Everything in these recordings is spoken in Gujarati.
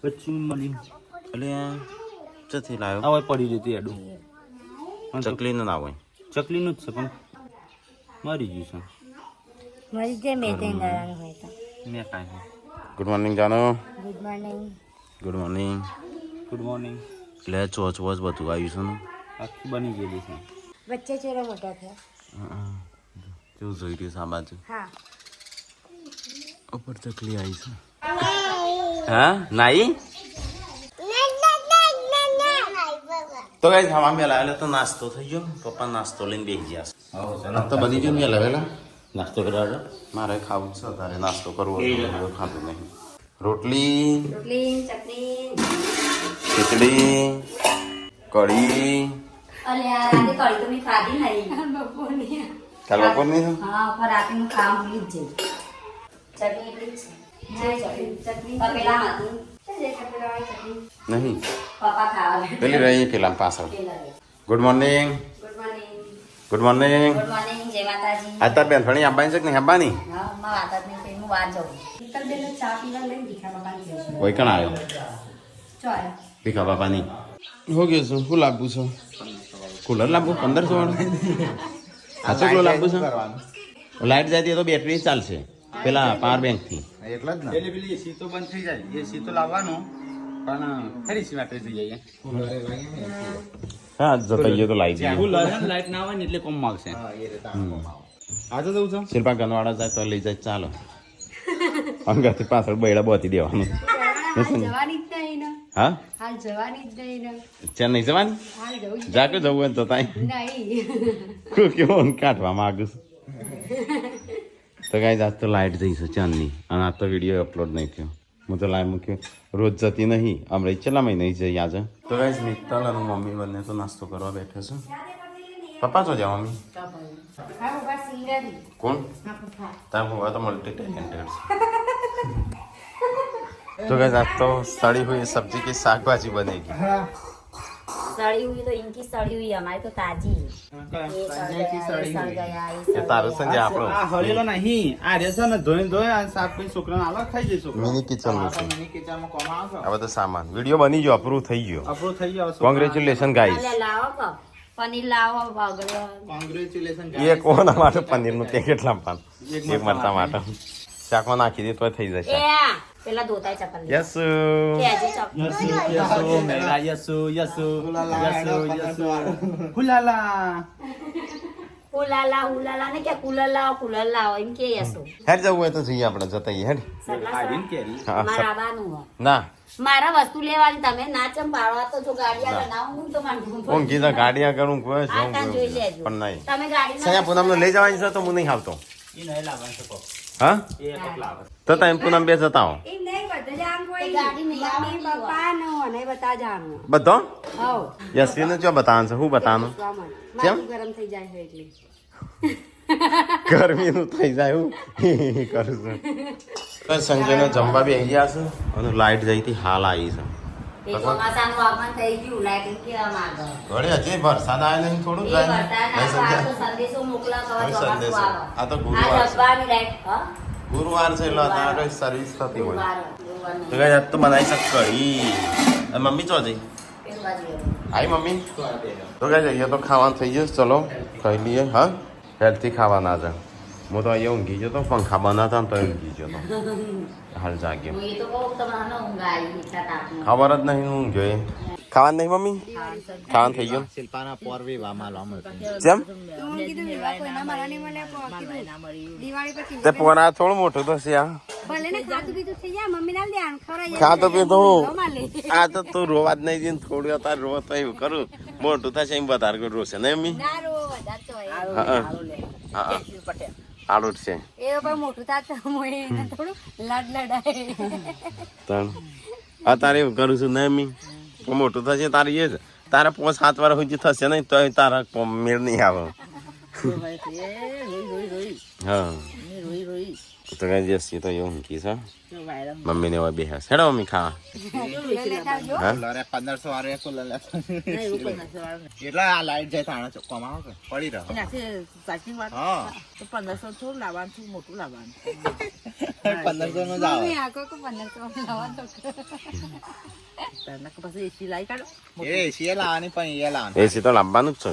પછી મળી એટલે ચથી લાવ્યો આવા પડી જતી એડું ચકલી ન ના હોય ચકલીનું જ છે પણ મરી ગયું મરી જાય મેં ત્યાં ગળાનું હોય તો છે મેં કાંઈ ગુડ મોર્નિંગ જાનો good morning good morning good morning એટલે ચોચ વોચ બધું આવ્યું છે ને આખી બની ગયેલી છે બચ્ચા ચોરા મોટા થયા કેવું જોઈ રહ્યું છે આ બાજુ હા ઉપર ચકલી આવી છે હા નાઈ તો કઈ હવા મેલા એટલે તો નાસ્તો થઈ ગયો પપ્પા નાસ્તો લઈને બેસી ગયા તો બની ગયું મેલા વહેલા નાસ્તો કરાવજો મારે ખાવું છે તારે નાસ્તો કરવો ખાતું નહીં રોટલી રોટલી ચટણી ખીચડી કઢી અરે યાર આજે કઢી તો મેં ખાધી નહીં બપોરની કાલ બપોરની છે હા પર રાતનું ખાવા ભૂલી જ જઈ ચટણી એટલી જ છે ચટણી પેલા હતી નહીં પપ્પા ખાવા પેલી રહી પેલા પાછળ good morning good morning good morning good morning જય માતાજી આ તાર બેનફણી આવવાની છે કે નહીં આવવાની હા માં વાત જ નહીં હું વાર જાઉં નીકળ દે ચા પીવા લઈને ભીખા બાપાની જઈશું કોઈ કણ આવ્યો ચાલ ભીખા બાપાની હો ગયો છું શું લાવવું છે કુલર લાવવું 1500 વાળું સાચું કુલર લાવવું છે લાઈટ જતી તો બેટરી ચાલશે પેલા પાવર બેંક થી એટલે જ ને પેલી એસી તો બંધ થઈ જાય એસી તો લાવવાનું પણ ખરી સી માટે થઈ જાય હા જતા ગયો તો લાઈટ લાઈટ ના હોય ને એટલે કોમ માગશે આજે જવું છે શિલ્પા ગનવાડા જાય તો લઈ જાય ચાલો અંગાથી પાછળ બૈડા બોતી દેવાનું જવાની જ નહીં ને હા હાલ જવાની જ નહીં ને ચેન્નઈ જવાની હાલ જવું જ જાકે જવું હોય તો તાઈ નહીં કેવો કાઢવા માંગુ છું તો ગાઈસ આજ તો લાઈટ જઈ છે ચાંદની અને આ તો વિડીયો અપલોડ નહીં થયો હું તો લાઈવ મૂક્યો રોજ જતી નહીં હમણાં છેલ્લા મહિને જઈ આજે તો ગાઈસ મિત્તલ અને મમ્મી બંને તો નાસ્તો કરવા બેઠે છે પપ્પા તો જાઓ મમ્મી હા પપ્પા સિંગરી કોણ હા પપ્પા તાર હોવા તો મલ્ટી ટેલેન્ટેડ છે तो गाइस आज तो सड़ी हुई सब्जी की साग भाजी बनेगी सड़ी हुई तो इनकी सड़ी हुई हमारी तो ताजी ये सड़ गया ये तारो संजय આપણો આ હળેલો નહીં આ રેસો ને ધોઈ આ શાક પછી છોકરાને આલો ખાઈ જઈ છોકરા મિની કિચન નું છે મિની કિચનમાં કોમ આવશે આ બધો સામાન વિડિયો બની ગયો અપ્રૂવ થઈ ગયો અપ્રૂવ થઈ ગયો કોંગ્રેચ્યુલેશન ગાઈસ अरे लाओ का पनीर लाओ बागड़ो કોંગ્રેચ્યુલેશન એ કોના માટે પનીર નું પેકેટ લાવવાનું એક મરતા માટે શાકમાં નાખી દે તો થઈ જશે ए પેલા ધોતાય ચકલ યસ કે આજે ચકલ યસુ મેરા યસુ યસુ યસુ હુલાલા હુલાલા ને કે કુલર લાવો એમ કે યસો હેડ જવું હોય તો જઈએ આપણે જતા હેડ આવીન કેરી હા, મારા આવવાનું ના મારા વસ્તુ લેવાની તમે ના ચંપાડવા તો જો ગાડીયા બનાવું તો માંડું ઊંઘી તો ગાડીયા કરું કોઈ આ કાં જોઈ લેજો પણ નહીં તમે ગાડી સયા પૂનમ લઈ જવાની છે તો હું નહીં આવતો ઈ નહીં લાવવાનું છે પપ હા એ એક લાવે તો તમે પૂનમ બે જતા આવો એમ નહીં બધે જાણ કોઈ ગાડી નહીં આવતી પપ્પા નો અને બતા જાણો બધો હો યશવીને જો બતાવવાનું છે શું બતાવવાનું કેમ? માથું ગરમ થઈ જાય છે એટલે ગરમીનું થઈ જાય એવું કરું છું તો સંજયને જમવા બી આવી ગયા છે અને લાઈટ જઈ હતી હાલ આવી છે એ ચોમાસાનું આગમન થઈ ગયું લાઈટ કેવા માંગે વળી હજી વરસાદ આવે નહીં થોડું એ જાય વરસાદ નહીં આ તો સંજય? સંદેશો મોકલા કવા હવે ચોમાસું સંદેશો. આવે આ તો ગુરુવાર આ છે. જગવાની લાઈટ હા ગુરુવાર છે એટલે અત્યારે સર્વિસ થતી હોય ગુરુવાર તો કઈ આજ તો બનાવી શક કઢી અને મમ્મી ચો જઈ પેલું બાજુ આઈ મમ્મી તો કઈ જઈએ તો ખાવાનું થઈ ગયું ચલો ખાઈ લઈએ હા હેલ્થી ખાવાના છે હું તો અહીંયા ઊંઘી ગયો તો પંખા બનાવતા ને તો ઊંઘી ગયો તો હાલ જાગ્યો હું એ તો કહું તમને ઊંઘ આવી એટલા તાપમાં ખબર જ નહીં હું જોઈએ ખાવાનું નહીં મમ્મી ખાવાનું થઈ ગયું શિલ્પાના પોરવી વામાં લામ જેમ દિવાળી પછી તે પોરા થોડું મોટું તો છે આ ભલે ને ખાતું પીતું થઈ જાય મમ્મી ના ધ્યાન ખવડાવી ખાતો પીતો આ તો તું રોવા જ નહીં જઈને થોડું અત્યારે રોવા તો એવું કરું મોટું થશે એમ વધારે કરું રોશે ને મમ્મી ના રો વધારે તો હા હા આડું છે એ પણ મોટું થાત મોય થોડું લડ લડાય તણ અત્યારે એવું કરું છું ને મમ્મી મોટું થશે તારે એ જ તારે 5-7 વાર સુધી થશે નહીં તો તારા મેળ નહીં આવે હા તો કઈ જશે તો એવું ઊંઘી છે મમ્મીને હવે બે હશે હેડો મમ્મી ખાવા હા 1500 વાળો કુલર લેતો એટલા આ લાઈટ જાય થાણા ચોખ્ખામાં આવે પડી રહ્યો હા 1500 થોડું લાવવાનું છું મોટું લાવવાનું 1500 નો જ આવે પછી એસી લાવી કાઢો એ એસી લાવવાની પણ એ લાવવાની એસી તો લાવવાનું જ છે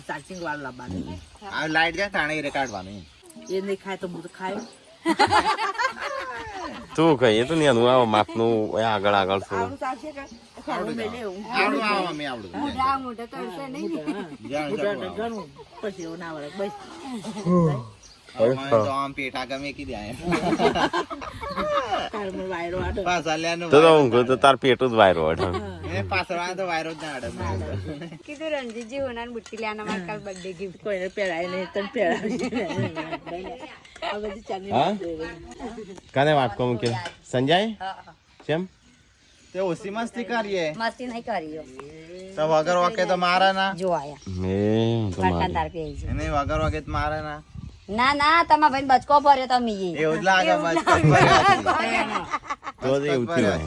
ચાર્જિંગ વાળું લાવવાનું આ લાઈટ જાય થાણે એ કાઢવાની એ નહીં ખાય તો બધું ખાય તું કઈ એ તો નહીં આનું માપનું આગળ આગળ થોડું આવડું ચાલશે કે ખાવું મેલે એવું આવડું આવે મમ્મી આવડું ઘણું પછી એવું ના વળે બસ તો આમ પેટા ગમે કી દે તારમાં વાયરો આડો પાછા લેવાનું તો ઊંઘો તો તાર પેટું જ વાયરો અઢ એ પાછળ તો વાયરો જ ના આડે કીધું રણજીતજી હોનાર બુટ્ટી લેવાના મારે કાલ બર્થડે ગિફ્ટ કોઈને પહેરાય નહીં તને પહેરાવી આ બધી ચાલી હા કાને વાટકો મૂકે સંજય કેમ તે ઓછી મસ્તી કરીએ મસ્તી નહીં કરી તો વગર વાગે તો મારે ના જો આયા મે તો વાટકા તાર પે આવી એને વગર વાગે તો મારે ના ના ના તમારા ભાઈ બચકો ભર્યો તમે એવું જ લાગે મસ્ત તો જ એવું થયું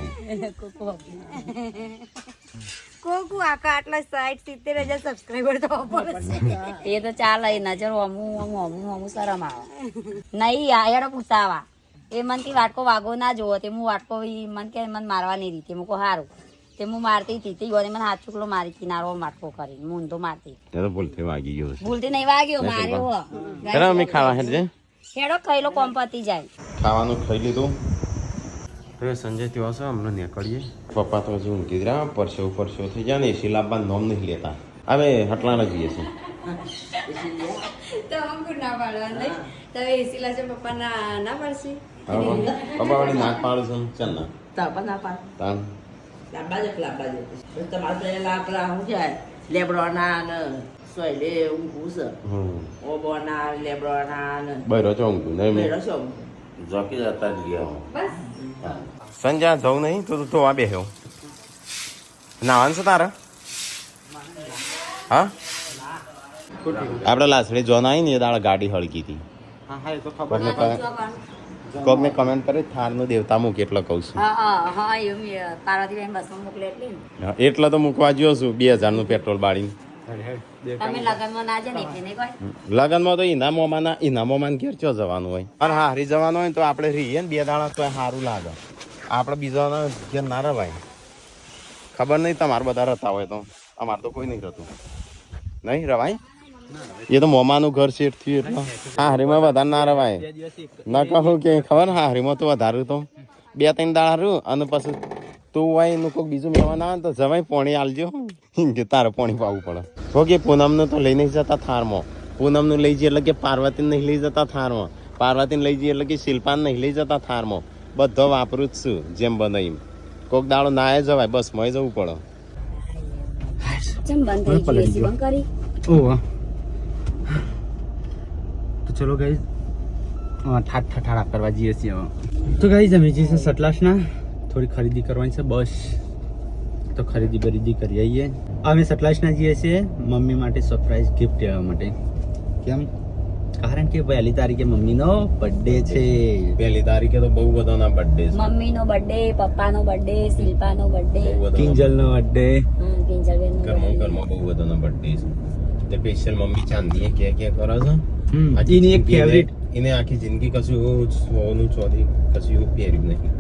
કોકુ આખા આટલા 60-70,000 સબસ્ક્રાઇબર તો પડશે એ તો ચાલે નજર હમું શરમ આવે નહીં આયડો પૂછાવા એ મન કે વાટકો વાગો ના જોવો તે હું વાટકો મન કે મને મારવાની રીતે મૂકો સારું તે હું મારતી હતી મને હાથ ચૂકલો મારી કિનારો વાટકો કરીને હું ઊંધો મારતી તે તો ભૂલથી વાગી ગયો છે ભૂલથી નહીં વાગ્યો માર્યો હેડો અમે ખાવા હેડજે ખેડો ખાઈલો કોમ પતી જાય ખાવાનું ખાઈ લીધું હવે સંજય ત્યાં છે હમણાં નીકળીએ પપ્પા તો હજુ ઊંઘી રહ્યા પરસો થઈ જાય ને એસી લાવવાનું નોમ નહીં લેતા હવે હટલાના જઈએ છીએ તો અમકુ ના પાડવા નહીં તો એસી લાજો પપ્પા ના પડશે પપ્પા વળી નાક પાડું છું ચાલ ના તાપા ના પાડ તાન લાંબા જ તમારે પેલા લાકડા શું કહેવાય લેબડોના ને સોયલે ઊંઘું છે ઓબોના લેબડોના ને બરો છો ઊંઘું નહીં બેડો છો જોકી જતા જ ગયા બસ સંજય જવું નહીં તું તો આ બેહ્યો નાવાનું છે તારે હા આપણે લાસડી જોન આવી ને એ દાળ ગાડી હળકી હતી હા હા એ તો ખબર કોકને કમેન્ટ કરી થારનું દેવતા મૂક એટલે કહું છું હા એવું પાર્વતીબેન બસમાં મોકલે એટલે ને. એટલે તો મૂકવા જ્યો છું 2000 નું પેટ્રોલ બાળીને તમે લગનમાં ના જાય ને એટલે નહીં કોઈ લગનમાં તો એના મોમાન ઘેર ચો જવાનું હોય અને હારી જવાનું હોય તો આપણે રહીએ ને 2 દાડા તો સારું લાગે આપણે બીજાના ઘેર ના રવાય ખબર નહીં તમારે બધા રહેતા હોય તો અમારે તો કોઈ નહીં રહેતું નહીં રવાય એ તો મોમાનું ઘર સેટ થયું એટલે હારીમાં વધારે ના રવાય ના કહું કે ખબર ને હારીમાં તો વધારે તો 2-3 દાડા રહ્યું અને પછી તું હોય એનું કોઈ બીજું મહેમાન આવે તો જવાય પોણી આલજો કે તારે પોણી પાવું પડે ઓકે પૂનમનું તો લઈ નહીં જતા થારમાં પૂનમનું લઈ જઈએ એટલે કે પાર્વતીને નહીં લઈ જતા થારમાં પાર્વતીને લઈ જઈએ એટલે કે શિલ્પાને નહીં લઈ જતા થારમાં બધો વાપરું જ છું જેમ બને એમ કોક દાડો ના જવાય બસ મય જવું પડે ચમ બંધ થઈ ગઈ એસી બંધ કરી ઓહ તો ચલો ગાઈઝ ઠાઠા કરવા જઈએ છીએ તો ગાઈઝ અમે જઈએ છીએ સતલાસના થોડી ખરીદી કરવાની છે બસ તો ખરીદી કરી આવીએ અમે સતલાસના જઈએ છીએ મમ્મી માટે સરપ્રાઈઝ ગિફ્ટ લેવા માટે કેમ કારણ કે 1 તારીખે મમ્મીનો બર્થડે છે 1 તારીખે તો બહુ બધાના બર્થડે છે મમ્મીનો બર્થડે પપ્પાનો બર્થડે શિલ્પાનો બર્થડે કિંજલનો બર્થડે કિંજલબેનનો ઘરમાં બહુ બધાના બર્થડે છે તે સ્પેશિયલ મમ્મી ચાંદી કે કરે છે એની એક ફેવરિટ એને આખી જિંદગી કશું સોનું ચોરી કશું એવું પહેર્યું નહીં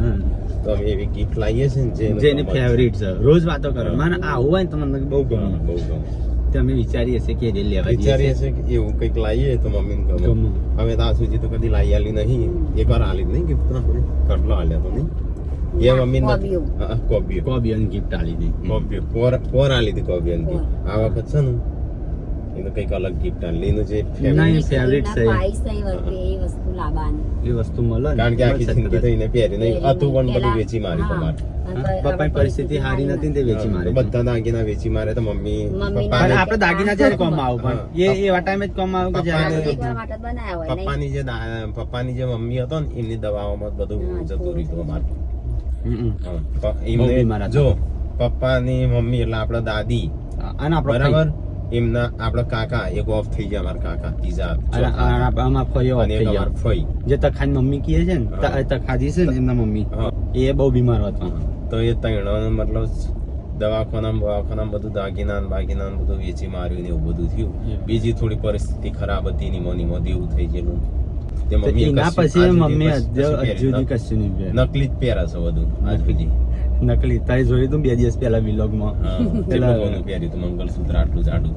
તો અમે એવી ગિફ્ટ લાવીએ છીએ ને જેને ફેવરિટ છે રોજ વાતો કરો મને આવું હોય ને તો મને બહુ ગમે બહુ ગમે તો અમે વિચારીએ છીએ કે એ લેવા વિચારીએ છીએ કે એવું કંઈક લાવીએ તો મમ્મીને ગમે ગમે. હવે ત્યાં સુધી તો કદી લાવી આલી નહીં એકવાર આલી જ નહીં ગિફ્ટ આપણે કટલો આલ્યા તો નહીં એ મમ્મી કોબીઓ. કોબીઓ કોબિયન ગિફ્ટ આલી દી કોબીઓ પોર આલી હતી કોબીઓ આ વખત છે ને એનું કંઈક અલગ ગિફ્ટ આલી એનું જે નહીં ફેવરિટ છે પાઈસ નહીં વળતી એ વસ્તુ લાવવાની એ વસ્તુ મળે ને કારણ કે આખી જિંદગી તો એને પહેરી નહીં હતું પણ બધું વેચી મારી તમારે પપ્પાની પરિસ્થિતિ સારી નથી ને તે વેચી મારે બધા દાગીના વેચી મારે તો મમ્મી મમ્મીના પણ આપણે દાગીના જ્યારે કોમ આવું પણ એ એવા ટાઈમે જ કોમ આવું કે જ્યારે એકવાર માટે જ બનાવ્યા હોય નહીં પપ્પાની જે મમ્મી હતો ને એમની દવાઓમાં બધું જતું રહ્યું અમારે મમ્મી મારા જો પપ્પાની મમ્મી એટલે આપણા દાદી અને આપણો બરાબર એમના આપડા કાકા એક ઓફ થઈ ગયા અમારા કાકા ત્રીજા આમાં ફયો અને એક થઈ અમારા ગયા ફઈ જે તખાની મમ્મી કહે છે ને તખાજી છે ને એમના મમ્મી હા. એ બહુ બીમાર હતા તો એ ત્રણ મતલબ દવાખાના બધું દાગીના બાગીના બધું વેચી માર્યું ને એવું બધું થયું બીજી થોડી પરિસ્થિતિ ખરાબ હતી નીમો દેવું થઈ ગયેલું તે તો મમ્મીએ એના કશું પછી આજ મમ્મી સુધી હજુ સુધી કશું નહીં પહેર્યું. નકલી જ પહેરે છે બધું આજ સુધી નકલી તારી જોયું તું 2 દિવસ પહેલા વિલોગમાં હા પેલા- પેલું પહેર્યું હતું મંગલસૂત્ર આટલું જાડું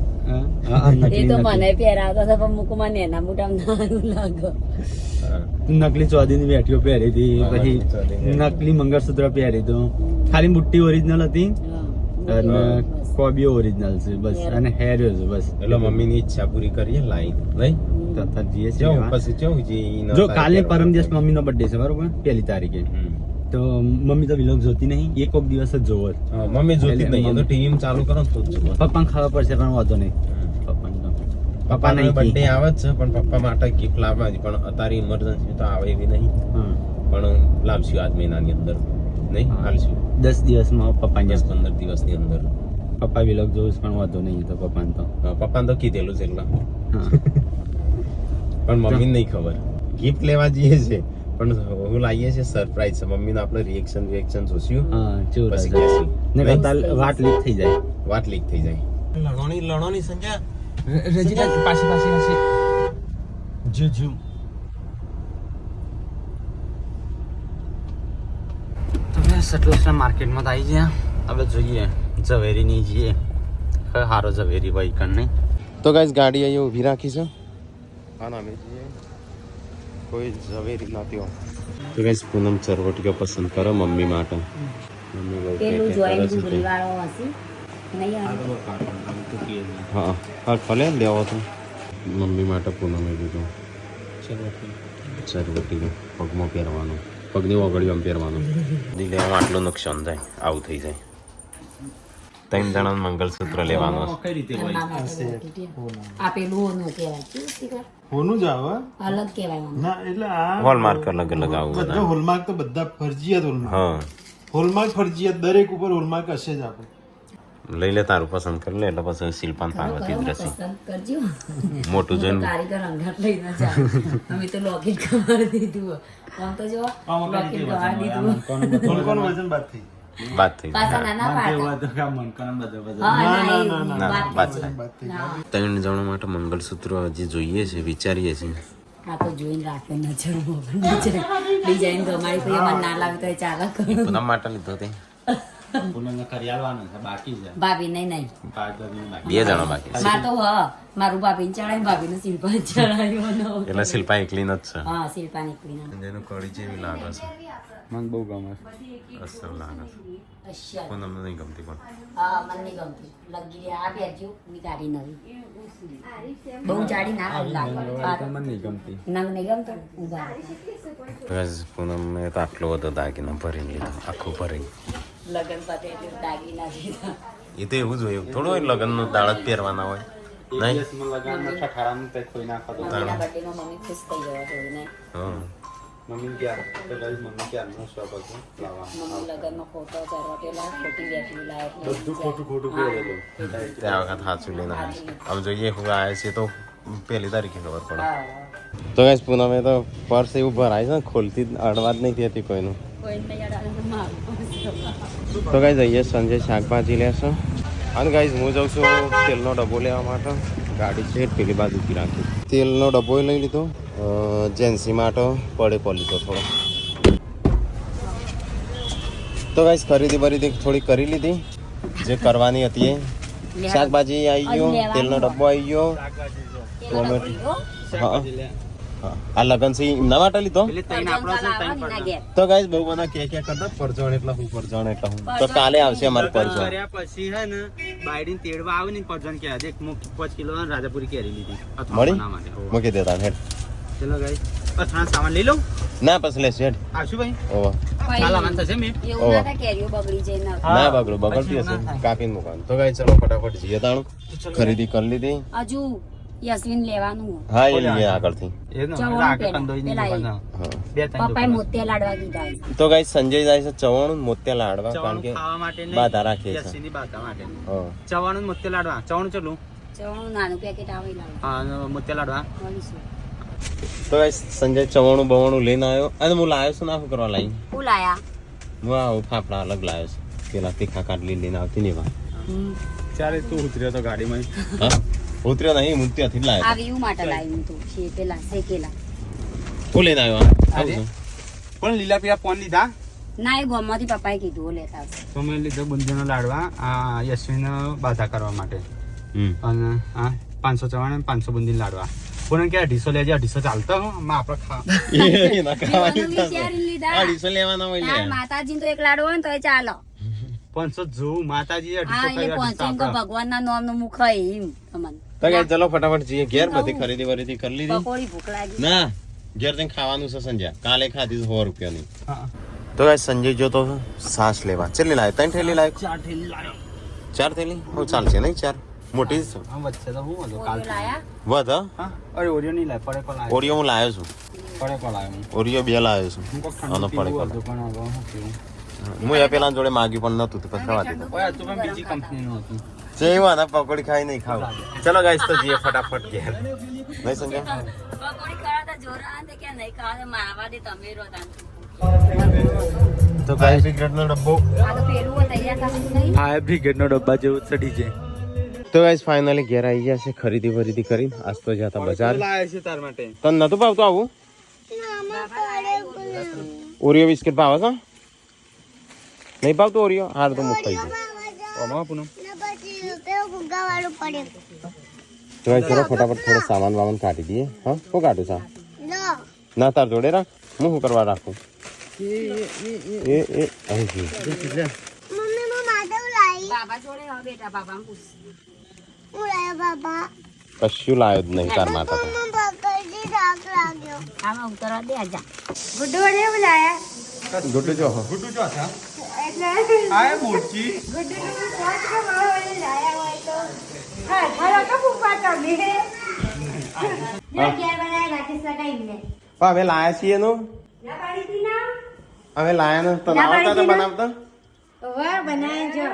એ તો મને પહેરાવતો હતો પણ મૂકમાં નેના મોટામાં નાનું લાગે હા. નકલી ચોદીની બેઠીઓ પહેરી હતી હા, પછી નકલી ચોદીની. નકલી મંગળસૂત્ર પહેરી હતું ખાલી મુઠ્ઠી ઓરિજિનલ હતી અને કોબીઓ ઓરિજિનલ છે બસ અને હેર છે બસ એટલે મમ્મીની ઈચ્છા પૂરી કરીએ લાઈન નહીં તથા જઈએ છીએ કેવું લેવા. પછી કેવું જે ઈ જો નતા કાલે પરમ દિવસ પહેરવાનું. મમ્મીનો બર્થડે છે બરોબર 1 તારીખે હમ. તો મમ્મી તો વિલોગ જોતી નહીં એક દિવસ જ જોવો જ. હા, મમ્મી જોતી જ નહીં એ તો ટીવી ચાલુ કરો ને તો જ જુઓ. પપ્પાને ખબર પડશે પણ વાંધો નહીં પપ્પાને તો પપ્પા પપ્પાનો નહીં બર્થડે કહે. આવે જ છે પણ પપ્પા માટે ગિફ્ટ લાવવા જ પણ અત્યારે ઇમરજન્સી તો આવે એવી નહીં હા. પણ લાવશું આજ મહિનાની અંદર નહીં હા. હાલશું 10 દિવસમાં પપ્પાને 10-15 દિવસની અંદર પપ્પા વિલોગ જોવું છે પણ વાંધો નહીં તો પપ્પાને તો પપ્પાને તો કીધેલું છે એટલે હા પણ મમ્મીને નહીં ખબર ગિફ્ટ લેવા જઈએ છે પણ હું લાવીએ છીએ સરપ્રાઈઝ છે મમ્મીને આપણે રિએક્શન જોશું હા ચેવું પછી લાગે. કહેશું. ને નહીં? કદાચ વાત લીક થઈ જાય વાત લીક થઈ જાય લણોની સંજ્ઞા રજીના પાછી જુ તમે સટલેસના માર્કેટમાં આવી ગયા હવે જોઈએ ઝવેરીની જઈએ કયો સારો ઝવેરી ભાઈ કણ નહીં તો ગાઈસ ગાડી અહીંયા ઊભી રાખી છે હા ના અમે જઈએ કોઈ ઝવેરી નથી હો તો ગાઈસ પૂનમ ચરવટીઓ પસંદ કરો મમ્મી માટે મમ્મી બહુ પેલું કે જોઈન કરે છે ઘૂઘરી તે. વાળો હશે નહીં આવે હા હા ભલે લેવો તો મમ્મી માટે પૂનમે કીધું ચરવટી પગમાં પહેરવાનું પગની ઓગળીઓમાં પહેરવાનું દિલેમાં આટલું નુકસાન થાય આવું થઈ જાય 3 જણા મંગલસૂત્ર લેવાનું છે. કઈ રીતે આ પેલું ઓનું કહેવાય કેવું શીખર? હોનું જ આવે અલગ કહેવાય આનું. ના એટલે આ હોલમાર્ક અલગ અલગ આવું બધા બધા હોલમાર્ક તો બધા ફરજિયાત હોલમાર્ક હા હોલમાર્ક ફરજિયાત દરેક ઉપર હોલમાર્ક હશે જ આપણે લઈ લે તારું પસંદ કરી લે એટલે પછી શિલ્પાન પાર્વતી જ રહેશે પસંદ કરજો મોટું જોઈને કારીગર અંગાત લઈને જાય અમે તો લોકેટ કમાડી દીધું આમ તો જો લોકેટ કમાડી દીધું કોણ વજન બાદ થઈ વાત થઈ પાછા નાના પાડતા હા ના ના વાત થાય બાદ થઈ 3 જણા માટે મંગલસૂત્ર હજી જોઈએ છે વિચારીએ છીએ આ તો જોઈને રાખે નજર ડિઝાઇન ગમાડી પછી મને ના લાગે તો ચાલે પૂનમ માટે લીધો તે બાકી છે ભાભી નહીં નહીં 2 જણા બાકી છે માર તો મારું ભાભીને ચડાય ભાભીનું શિલ્પા ચડાયું એટલે શિલ્પા એકલી જ છે હા શિલ્પા નીકળી એનું કડી જેવી લાગે છે મને બહુ ગમે અસર લાગે છે અશ્યા પૂનમ નહીં ગમતી પણ હા મને નહીં ગમતી લગી આ બેજો ની ગાડી નવી બહુ જાડી ના લાગે મને નહીં ગમતી નંગ નહીં ગમતો ઉભા બસ પૂનમ મેં તો આટલો બધો દાગીનો ભરીને લીધો આખું ભરીને લગન પતે એટલે દાગીના જીતા એ તો એવું જ હોય થોડું હોય લગ્નનો દાળ જ પહેરવાના હોય નહીં લગાડમાં ઠઠારાનું તે કોઈ ના ખાતો મમ્મીના બર્થડેમાં મમ્મી ખુશ થઈ જવા જોઈને હા મમ્મી ક્યાં તો ગાઈસ મમ્મી ક્યારનો શોખ હતો લાવવાનો મમ્મી લગનનો ફોટો ચરવાટેલા ખોટી બેઠી લાયક બધું ખોટું ખોટું કરેલું ત્યાં વખત સાચું લઈને આવીશ હવે જોઈએ હું આવ્યા છે તો 1 તારીખે ખબર પડે હા તો ગાઈસ પૂનમે તો પર્સ એવું ભરાય છે ને ખોલતી અડવા જ નહીં થતી કોઈનું કોઈ નહીં તો ગાઈસ અહીંયા સંજય શાકભાજી લેશે અને ગાઈસ હું જાઉં છું તેલનો ડબ્બો લેવા માટે ગાડી છે પેલી બાજુ ઊભી રાખી તેલનો ડબ્બો લઈ લીધો જેન્સી માટે પડે લીધો થોડો તો ગાઈસ ખરીદી બરીદી થોડી કરી લીધી જે કરવાની હતી એ શાકભાજી આવી ગયો તેલનો ડબ્બો આવી ગયો ટોમેટો હા હા આ લગન છે એમના માટે લીધો તો ગાઈસ બહુ બધા કે કરતા પરજણ એટલે હું પરજણ એટલે હું તો કાલે આવશે અમારે પરજણ કર્યા પછી હે ને બાયડીને તેડવા આવે ને પરજન કે આજે 5 કિલો રાજાપુરી કેરી લીધી અથવા મળી બનાવવા માટે હોવે. મૂકી દેતા હેડ ચલો ગાઈસ અથાણા સામાન લઈ લો ના પછી લેશ હેડ આવશું ભાઈ ઓવા કાલ આવવાનું થશે મેં એવું ના થાય કેરીઓ બગડી જાય ના ના બગડતી હશે કાપીને મૂકવાનું તો ગાઈસ ચલો ફટાફટ જઈએ તાણું ખરીદી કરી લીધી હજુ યસ્મીન લેવાનું હા એ લઈએ આગળથી એ નો ચવાણું આગળ પેલા, કંદોઈ પેલા ની એ. હા બે ત્રણ પપ્પાએ મોતિયા લાડવા કીધા તો ગાઈસ સંજય જાય છે ચવાણું મોતિયા લાડવા કારણ ચવાણું કે ખાવા માટે બાધા રાખીએ છે યસીની બાધા માટે હા ચવાણું મોતે લાડવા ચવાણું ચલું ચવાણું નાનું પેકેટ આવે એ લાવો. હા અને મોતિયા લાડવા મળીશું. તો ગાઈસ સંજય ચવાણું બવાણું લઈને આવ્યો અને હું લાવ્યો છું ના શું કરવા લાવી શું લાયા? હું આવું ફાફડા અલગ લાવ્યો છું પેલા તીખા કાટલી લઈને આવતી નહીં વાત ચાલે તું ઉતર્યો તો ગાડીમાં હા ઉતર્યો નહીં હું ત્યાંથી જ લાવ્યો આ વ્યૂ માટે લાવી તું છે પેલા શેકેલા. હું લઈને આવ્યો આજે? પણ લીલા પીલા પોન લીધા ના એ ગોમાંથી પપ્પાએ કીધું ઓ લેતા આવશે. તો મેં લીધો બુંદીનો લાડવા આ યશવીને બાધા કરવા માટે હમ અને આ 554 અને 500 બુંદી લાડવા કોને કે 250 લેજે 250 ચાલતો માં આપણે ખા એના ખાવાની જીવનનું વિચારી લીધા. 250 લેવાના હોય તાર લે માતાજી તો એક લાડવો હોય ને તો એ ચાલો. 500 જોવું માતાજી હા 250 એટલે પહોંચીને તો ભગવાનના નામનું મુખ હોય એમ તમને. તો ગાઈસ ચલો ફટાફટ જઈએ ઘેર બધી ખરીદી વરીદી કરી લીધી પકોડી ભૂખ લાગી. ના ઘેર જઈને ખાવાનું છે સંજય કાલે ખાધી 100 રૂપિયાની હા તો ગાઈસ સંજય જો તો સાસ લેવા ચલી લાવ્યો 3 થેલી લાવ્યો 4 થેલી લાવ્યો 4 થેલી હું ચાલશે નહીં 4 મોટી જ છે હા વચ્ચે તો હું હતો ઓરિયો કાલ લાયા? વધ હા અરે ઓરિયો નહીં લાવ પડેકો લાવ્યો ઓરિયો હું લાવ્યો છું પડેકો લાવ્યો હું ઓરિયો 2 લાવ્યો છું હું કોક આનો ઠંડુ પડેકો પીવું હતું પણ હવે શું પીવું હું એ પેલા જોડે માગ્યું પણ નતું તો પછી રવા દીધું ઓય તું પણ બીજી કંપનીનું હતું જેવા ના પકોડી ખાઈ નહીં ખાવ ચલો ગાઈસ તો જઈએ ફટાફટ ઘેર નહીં સંજય પકોડી ખાવા તો જોરા આને કે નહીં ખાવા તો મારવા દે તમે રોતા. તો ગાઈસ બ્રિગેડ નો ડબ્બો આ તો પેલું હોય તૈયાર થતું નહીં. ફાયર બ્રિગેડનો ડબ્બા જેવું ચડી છે તો ગાઈસ ફાઇનલી ઘેર આવી ગયા છે ખરીદી વરીદી કરીને આજ તો જતા બજાર લાવ્યો છે તાર માટે તને નતું ભાવતું આવું ઓરિયો બિસ્કિટ ભાવે છે નહીં ભાવતું ઓરિયો હાર તો મુક થઈ ગયું ઓમાં પૂનમ તો ગાઈસ ચલો ફટાફટ થોડો સામાન વામાન કાઢી દઈએ હા શું કાઢું સા ના તાર જોડે રાખ હું શું કરવા રાખું એ અહીં ગયું. બાબા જોડે હવે બેટા બાબા પૂછ. કશું લાવ્યો જ નહીં તાર માતા તો આમાં ઉતરવા દે આજા. ગુડ્ડુ વડે બોલાયા ગુડ્ડુ જો ગુડ્ડુ ચો છે એટલે આય મોચી ગુડ્ડુ નું પોત કે મારા વડે લાયા હોય તો હા ખરા તો પૂપા તમે લે ઘેર બનાય રાખી શકાય ને હવે લાયા છીએ એનું ના પાડી દી ના હવે લાયા ને તો આવતા તો બનાવતા ઓવા બનાય જો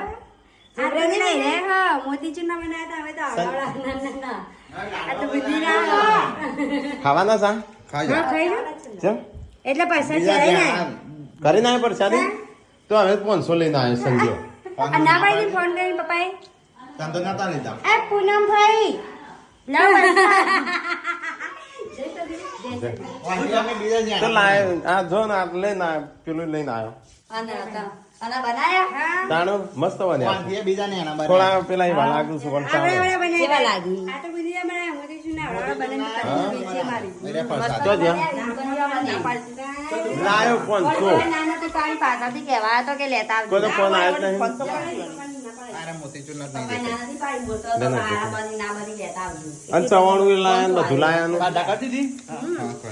આપણે નહીં રે હા મોતીચૂર ના બનાયા હવે તો આવડા ના આ તો બુદ્ધિ ના ખાવાના સા હા ખાઈ લો ચમ એટલે પૈસા ચાલે ને કરીને આવ્યો પ્રસાદી તો હવે 500 લઈને આવ્યો સંજ્યો આ ના પાડી ફોન કરીને પપ્પાએ તને તો નતા લીધા એ પૂનમ ભાઈ લાવ તો લાય આ જો ને આ લઈને આવ્યો પેલું લઈને આવ્યો અને બનાયા તાણું મસ્ત બન્યા બીજા ને એના થોડા પેલા એવા લાગુ છું પણ ચાલે કેવા લાગી? આ તો બુદ્ધિ બનાય મોતીચૂર ના બનાવી છે મારી તો જ્યાં લાયો 500 નાના તો તારી પાછળથી કહેવાય તો કે લેતા આવજો. કોઈ તો ફોન આવ્યો જ નહીં અરે મોતીચૂર નથી પપ્પા નાનાથી પાડી બોલતો હતો, મારા બધી ના બધી લેતા આવજો. અને ચવાણું લાયા ને બધું લાયા બાધા કરી દીધી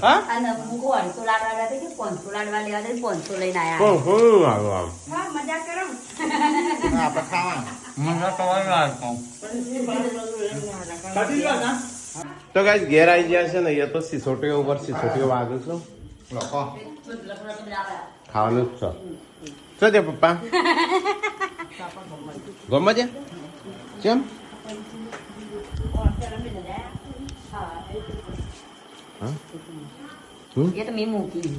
હા અને મૂકો 250 લાડવા લેવા દે કે 500 લાડવા લેવા દે 500 લઈને આયા. પણ હું આવ્યો આમ હા મજા કરો આપણે ખાવાનું મને કવાનું લાગતો તો ગાઈસ ઘેર આવી ગયા છે ને એ તો સિસોટીઓ ઉપર સિસોટીઓ વાગું છું લોકો ખાવાનું જ છે શું છે પપ્પા ગમે છે કેમ એ તો મેં મૂકી.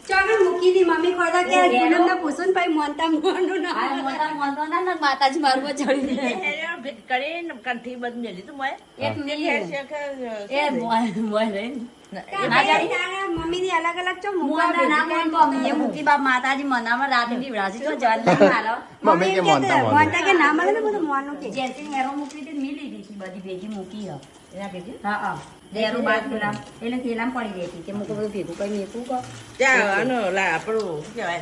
ચાલો મૂકી દી મમ્મી ખોદા કે પૂનમ ના પૂછું ને ભાઈ મોનતા મોનું ના આ મોટા મોંધો ના ને માતાજી મારું પર ચડી જાય. કરીને કંઠી બધું મેલી તું મોય એક મિનિટ. એ એ મોય રે. મમ્મી ની અલગ અલગ ચો મોંધા ના મોંધો અમે મૂકી બાપ માતાજી મનામાં રાતે બીવડાવશે તો જલ નહીં મારો. મમ્મી કે મોનતા મોનતા કે ના મળે ને બધું મોનું કે જેથી હેરો મૂકી હતી મી લીધી હતી બધી ભેગી મૂકી હ. એના ભેગી હા હા હેરો બાદ પેલા એટલે તેલામ પડી રહેતી કે મૂકો બધું ભેગું કઈ મેકું કહો. ત્યાં આનો લા આપણું શું કહેવાય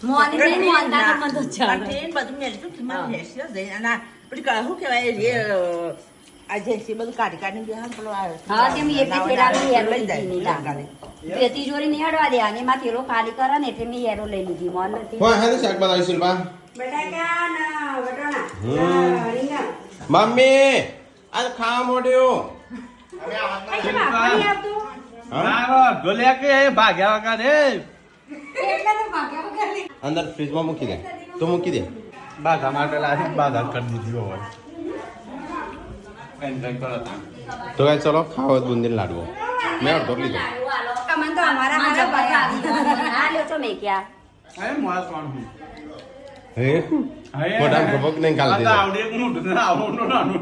મોની નહીં મોનતા તો મને તો ચાલે. કંઠી બધું મેલી તું કિંમત લેશે જઈને અને પેલી શું કહેવાય જે આ જેસી બધું કાઢી કાઢીને બે હાથ પેલો હા તેમ એક થેલાનો હેરો લઈ લીધી નહીં જાય લાગે. તે તિજોરી નહીં અડવા દે અને એમાં થેલો ખાલી કરે ને એટલે મેં હેરો લઈ લીધી મોન નથી. કોઈ હે શાક બનાવી શિલ્પા બટાકા ના વટાણા રીંગણ મમ્મી આ ખાવા મોડ્યો પાણી આવતું ના ગોલ્યા કે ભાગ્યા વગર રે એટલે તો ભાગ્યા વગર અંદર ફ્રીજમાં મૂકી દે તો મૂકી દે બાધા માટે લાવી બાધા કરી દીધી હોય તો ગાઈસ ચલો ખાવો બુંદી લાડવો મેં અડધો લીધો અમને તો અમારા હારા પડ્યા. હા લ્યો છો મેં ક્યાં અરે મોડા સોણ હું હે મોટા ખબક નહીં કાલ દીધો આવડે એક મોટું ને આવડું નાનું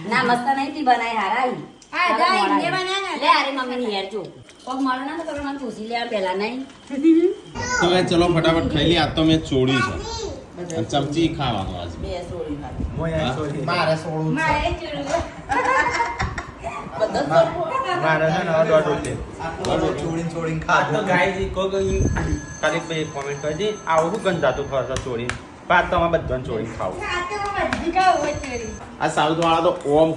ના મસ્ત નહીં તી બનાવી હારા ઈ. હા, જા, ઈંડે બનાવ્યા ને. લે અરે મમ્મી ની હેર જો પગ મારો ના તો મને પૂછી લે પેલા નહીં તો ગાઈસ ચલો ફટાફટ ખાઈ લી. આ તો મેં ચોળ્યું છે અને ચમચી ખાવાનું આજ બે સોળી ખાધી. મોયા સોરી મારે સોળું છે. મારે ચૂરું. બધા સોળ મારે છે ને દોઢ રોટલી છોડીને આ તો ગાય કોઈ કાલે ભાઈ કોમેન્ટ કરી દી આવું શું ગંધાતું ખબર ચોરી પાત તો અમે બધાને ચોરી ખાવું આ તો બધી ખાવું હોય ચૂરી. આ સાઉથ વાળા તો ઓમ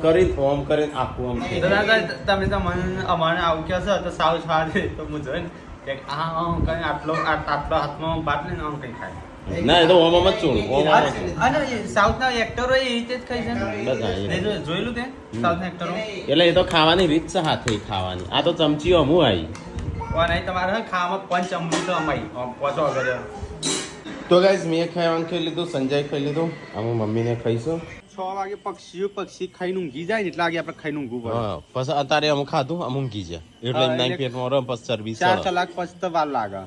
કરીને આખું ઓમ તો દાદા તમે તો મને અમારે આવું કહો છો તો સાવ છાડે તો હું જોઈને કે આમ કરીને આટલો હાથમાં બાટ લઈને આમ કંઈ ખાય ના એ તો ઓમ જ ચોળું ઓમ અને સાઉથના એક્ટરો એ રીતે જ ખાઈ છે ને? બધા એ. નહીં જોયેલું તે સાઉથના એક્ટરો એટલે એ તો ખાવાની રીત છે હાથે ખાવાની આ તો ચમચીઓ અમું આવી નહીં તમારે છે ને ખાવામાં પંચ અમૃત અમાઈ પહોંચો આગળ તો ગાઈસ મેં ખાવાનું ખાઈ લીધું સંજય ખાઈ લીધું અમે મમ્મીને ખાઈશું 6 વાગે પક્ષી ખાઈને ઊંઘી જાય ને એટલા વાગે આપણે ખાઈને ઊંઘવું પડે હા પછી અત્યારે અમે ખાધું અમે ઊંઘી જાય એટલે હા, નાઈન એટલે પેટમાં રહે પછી સર્વિસ 4 કલાક પછી તો વાર લાગે